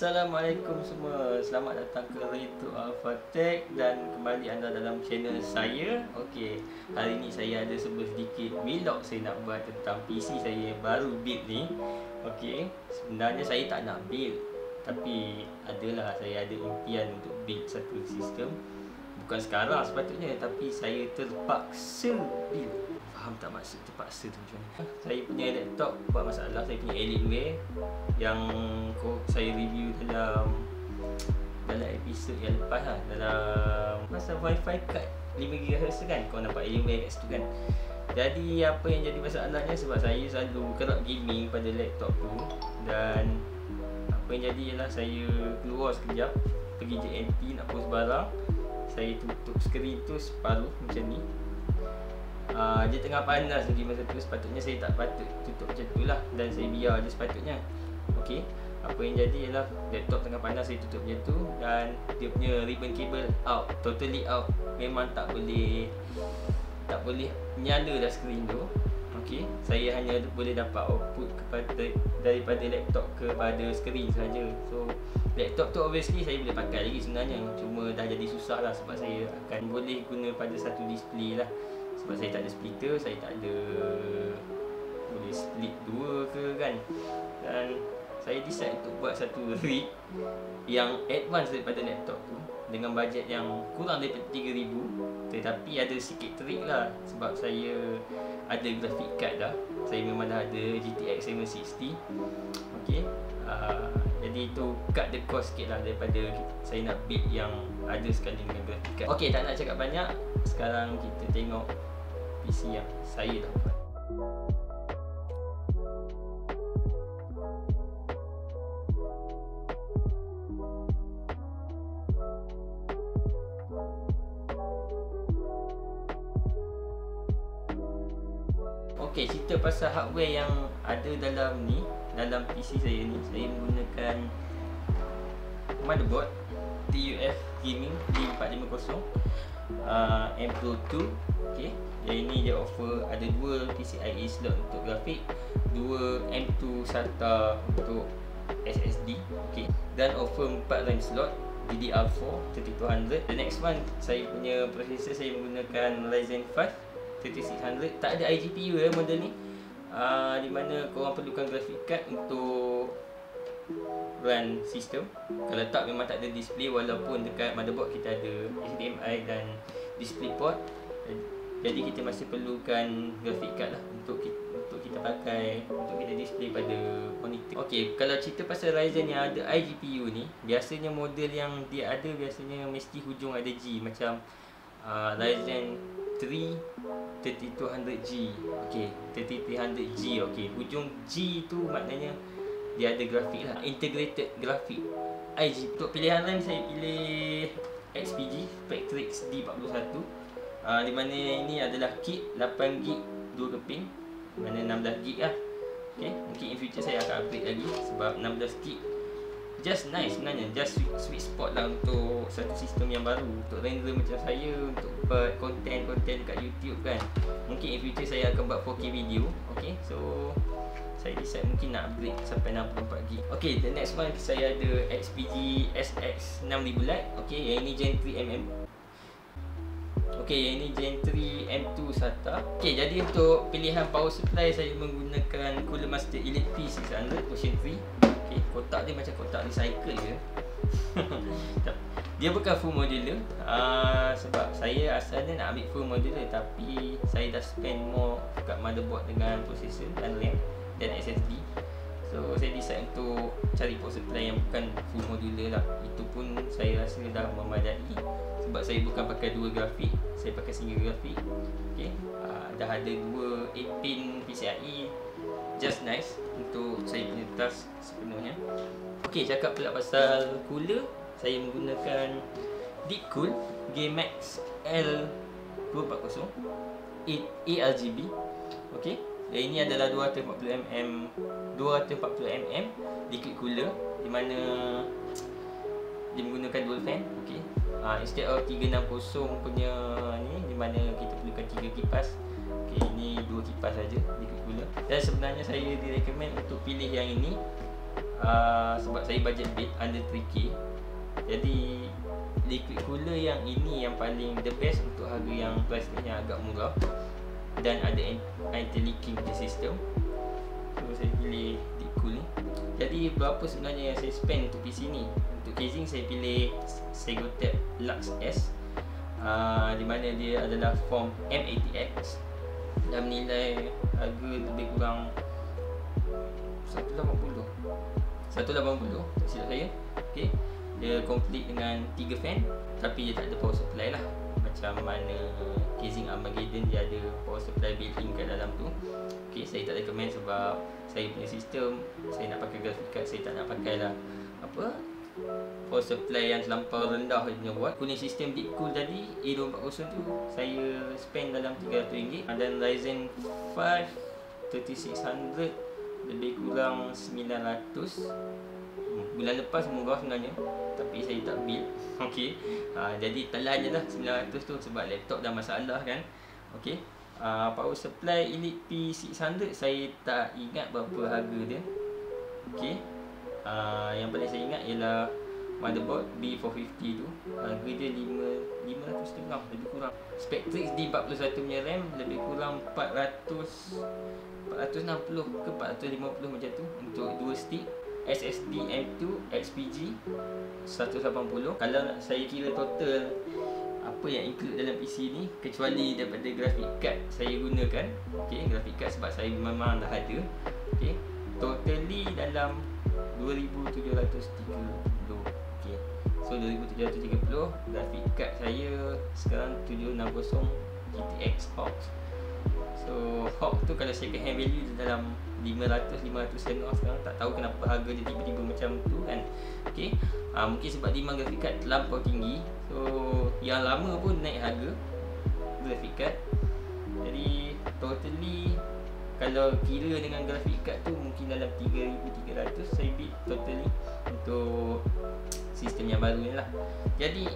Assalamualaikum semua. Selamat datang ke Rito Alpha Tech dan kembali anda dalam channel saya. Okey, hari ni saya ada sedikit vlog saya nak buat tentang PC saya baru build ni. Okey, sebenarnya saya tak nak build, tapi adalah saya ada impian untuk build satu sistem. Bukan sekarang sepatutnya, tapi saya terpaksa build. Faham tak maksud terpaksa tu macam mana? Saya punya laptop buat masalah. Saya punya Alienware yang saya review dalam episod yang lepas lah, dalam pasal wifi card 5GHz kan. Kau nampak Alienware kat situ kan. Jadi apa yang jadi masalahnya, sebab saya selalu kerap gaming pada laptop tu, dan apa yang jadi ialah saya keluar sekejap pergi JNT nak post barang. Saya tutup skrin tu separuh macam ni. Dia tengah panas lagi masa tu. Sepatutnya saya tak patut tutup macam tu lah, dan saya biar je sepatutnya. Okey, apa yang jadi ialah laptop tengah panas, saya tutup macam tu, dan dia punya ribbon cable out, totally out. Memang tak boleh nyala dah skrin tu. Okey, saya hanya boleh dapat output daripada laptop kepada skrin saja. So laptop tu obviously saya boleh pakai lagi sebenarnya, cuma dah jadi susah lah sebab saya akan boleh guna pada satu display lah. Sebab saya tak ada splitter, saya tak ada boleh split dua ke kan. Dan saya decide untuk buat satu rig yang advance daripada laptop tu, dengan bajet yang kurang daripada 3,000. Tetapi ada sikit trik lah, sebab saya ada graphic card dah. Saya memang dah ada GTX 760. Okey, jadi itu cut the cost sikit lah daripada saya nak build yang ada sekali dengan graphic card. Okey, tak nak cakap banyak. Sekarang kita tengok PC yang saya dah buat. Okey, cerita pasal hardware yang ada dalam ni, dalam PC saya ni. Saya menggunakan motherboard TUF Gaming D450 M.2. Okey, yang ini dia offer ada dua PCIe slot untuk grafik, dua M.2 SATA untuk SSD. Okey, dan offer 4 RAM slot DDR4 3200. The next one, saya punya processor saya menggunakan Ryzen 5 3600. Tak ada iGPU ya model ni, di mana korang perlukan graphic card untuk run sistem. Kalau tak, memang tak ada display, walaupun dekat motherboard kita ada HDMI dan DisplayPort. Jadi kita masih perlukan graphic card lah untuk kita pakai, untuk kita display pada monitor. Okey, kalau cerita pasal Ryzen yang ada iGPU ni, biasanya model yang dia ada biasanya mesti hujung ada G, macam Ryzen 3 3200G. Okey, 3300G. Okey, hujung G tu maknanya dia ada grafik lah, integrated grafik IG. Untuk pilihan RAM saya pilih XPG Spectrix D41, di mana ini adalah kit 8GB 2 keping, di mana 16GB lah. Okey, mungkin in future saya akan upgrade lagi, sebab 16GB just nice sebenarnya, just sweet spot lah untuk satu sistem yang baru, untuk render macam saya, untuk buat konten dekat YouTube kan. Mungkin in future saya akan buat 4K video. Okey, so saya decide mungkin nak upgrade sampai 64GB. Okey, the next one saya ada XPG SX 6000 Lite. Okey, yang ini Gen 3 Okey, yang ini Gen 3 M2 SATA. Okey, jadi untuk pilihan power supply saya menggunakan Cooler Master Elite P600 version 3. Okey, kotak dia macam kotak recycle je. Dia bukan full modular, sebab saya asalnya nak ambil full modular, tapi saya dah spend more kat motherboard dengan processor dan RAM dan SSD. So saya decide untuk cari power supply yang bukan full modular lah. Itu pun saya rasa dah memadai, sebab saya bukan pakai dua grafik, saya pakai single grafik. Okey, dah ada dua 8-pin PCIe, just nice untuk saya punya task sepenuhnya. Okey, cakap pula pasal cooler, saya menggunakan Deepcool G-Max L240 ARGB. Okey, yang ini adalah 240mm liquid cooler, di mana dia menggunakan dual fan. Okey, instead of 360 punya ni, di mana kita perlukan 3 kipas. Okey, ini 2 kipas saja liquid cooler. Dan sebenarnya saya direkomend untuk pilih yang ini, sebab saya budget build under 3K. Jadi liquid cooler yang ini yang paling the best untuk harga yang price nya agak murah dan ada anti-leaking system. So saya pilih Deepcool ni. Jadi berapa sebenarnya yang saya spend untuk PC ni? Untuk casing saya pilih Segotep Lux S, di mana dia adalah form M80X dan nilai harga lebih kurang 180 silap saya. Okay. Dia complete dengan 3 fan, tapi dia tak ada power supply lah. Macam mana casing Armageddon dia ada power supply built-in kat dalam tu. Okay, saya tak recommend sebab saya punya sistem, saya nak pakai graphic card, saya tak nak pakai lah power supply yang terlampau rendah dia punya watt. Cooling system Deepcool tadi A240 tu saya spend dalam RM300, dan Ryzen 5 3600 lebih kurang 900. Bulan lepas murah sebenarnya, tapi saya tak build. Okey. Jadi telan je lah 900 tu sebab laptop dah masalah kan. Okey. Power supply Elite P600 saya tak ingat berapa harga dia. Okey. Yang paling saya ingat ialah motherboard B450 tu. Harga dia 500 dirham lebih kurang. Spectrix D41 punya RAM lebih kurang 460 ke 450 macam tu untuk 2 stick. SSD M2 XPG 180. Kalau saya kira total apa yang include dalam PC ni kecuali daripada graphic card saya gunakan, okey, graphic card sebab saya memang dah ada, okey, totally dalam 2730. Okey, so 2730. Graphic card saya sekarang 760 GTX Hawk. So Hawk tu kalau second hand value dalam 500 setengah sekarang. Tak tahu kenapa harga dia tiba-tiba macam tu kan. Okay. Mungkin sebab demand graphic card terlampau tinggi. So yang lama pun naik harga graphic card. Jadi totally kalau kira dengan graphic card tu mungkin dalam 3,300 saya bid totally untuk sistem yang baru ni lah. Jadi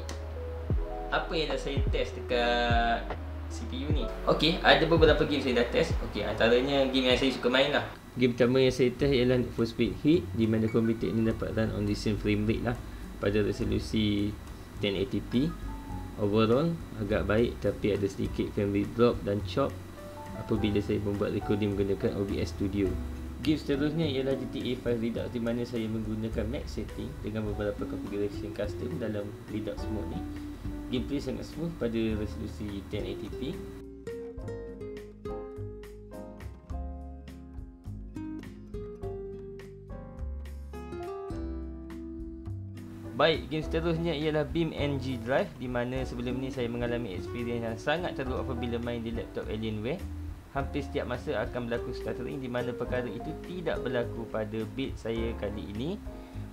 apa yang dah saya test dekat CPU ni? Okey, ada beberapa game saya dah test. Okey, antaranya game yang saya suka main lah. Game pertama yang saya test ialah Need for Speed Heat, di mana komputer ini dapat run on the same frame rate lah pada resolusi 1080p. Overall agak baik, tapi ada sedikit frame rate drop dan chop apabila saya membuat recording menggunakan OBS Studio. Game seterusnya ialah GTA 5 Redux, di mana saya menggunakan max setting dengan beberapa configuration custom dalam Redux mode ni. Gameplay sangat smooth pada resolusi 1080p. Baik, game seterusnya ialah BeamNG Drive, di mana sebelum ni saya mengalami experience yang sangat teruk apabila main di laptop Alienware. Hampir setiap masa akan berlaku stuttering, di mana perkara itu tidak berlaku pada build saya kali ini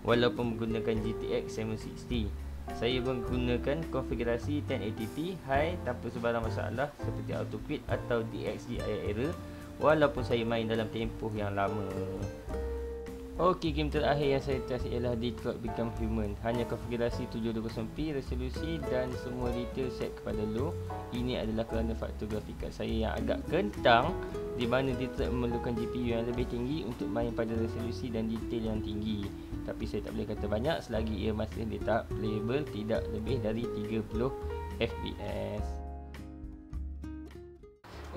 walaupun menggunakan GTX 760. Saya menggunakan konfigurasi 1080p high tanpa sebarang masalah seperti auto quit atau DXG error walaupun saya main dalam tempoh yang lama. Okey, game terakhir yang saya test ialah Detroit Become Human. Hanya konfigurasi 720p resolusi dan semua detail set kepada low. Ini adalah kerana faktor grafik card saya yang agak kentang, di mana Detroit memerlukan GPU yang lebih tinggi untuk main pada resolusi dan detail yang tinggi. Tapi saya tak boleh kata banyak selagi ia masih di tahap playable tidak lebih dari 30 fps.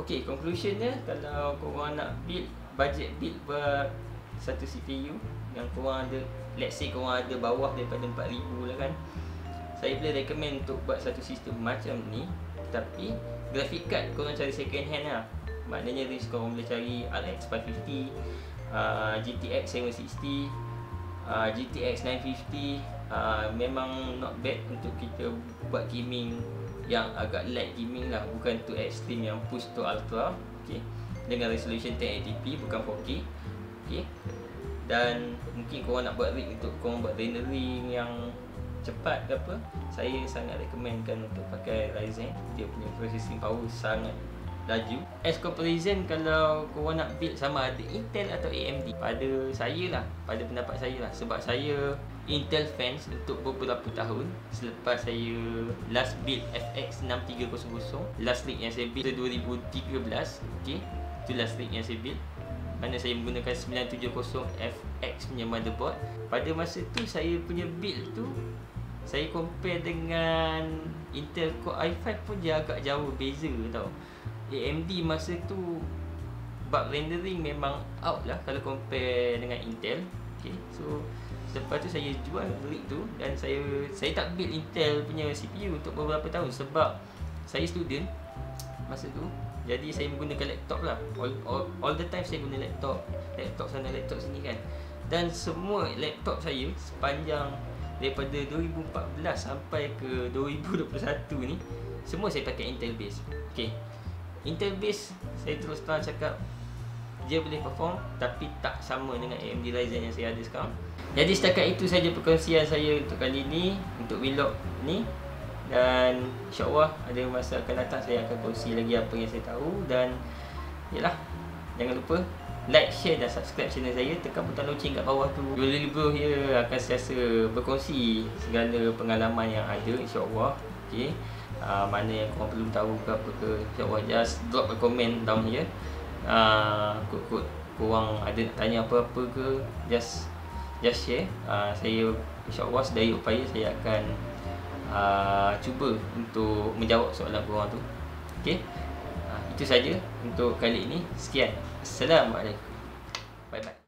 Okey, conclusionnya, kalau korang nak build, budget build buat satu CPU yang korang ada, let's say korang ada bawah daripada 4,000 lah kan, saya boleh recommend untuk buat satu sistem macam ni. Tapi graphic card korang cari second hand lah. Maknanya range korang boleh cari RX 550, GTX 760, GTX 950. Memang not bad untuk kita buat gaming yang agak light gaming lah, bukan tu extreme yang push to ultra. Okay, dengan resolution 1080p bukan 4K. Okay. Dan mungkin korang nak buat rig untuk korang buat rendering yang cepat ke apa, saya sangat recommendkan untuk pakai Ryzen. Dia punya processing power sangat laju. As comparison, kalau korang nak build sama ada Intel atau AMD, pada saya lah, pada pendapat saya lah, sebab saya Intel fans untuk beberapa tahun selepas saya last build FX 6300. Last rig yang saya build 2013. Okay, itu last rig yang saya build. mana saya menggunakan 970FX punya motherboard. Pada masa tu saya punya build tu, saya compare dengan Intel Core i5 pun dia agak jauh beza tau. AMD masa tu bug rendering memang out lah kalau compare dengan Intel. Okay, so lepas tu saya jual rig tu, dan saya tak build Intel punya CPU untuk beberapa tahun sebab saya student masa tu. Jadi saya menggunakan laptop lah. All the time saya guna laptop sana, laptop sini kan. Dan semua laptop saya sepanjang daripada 2014 sampai ke 2021 ni, semua saya pakai Intel base. Okay, Intel base saya terus terang cakap, dia boleh perform tapi tak sama dengan AMD Ryzen yang saya ada sekarang. Jadi setakat itu saja perkongsian saya untuk kali ni, untuk vlog ni. Dan insyaAllah ada masa akan datang saya akan kongsi lagi apa yang saya tahu. Dan yalah, jangan lupa like, share dan subscribe channel saya. Tekan butang loceng kat bawah tu. Yulil Bro here akan sentiasa berkongsi segala pengalaman yang ada, insyaAllah. Okay, mana yang korang perlu tahu ke apa ke, insyaAllah just drop a comment down here. Kod korang ada nak tanya apa-apa ke, just share. Saya insyaAllah sedaya upaya saya akan cuba untuk menjawab soalan korang tu. Okay, itu saja untuk kali ini. Sekian, Assalamualaikum, bye bye.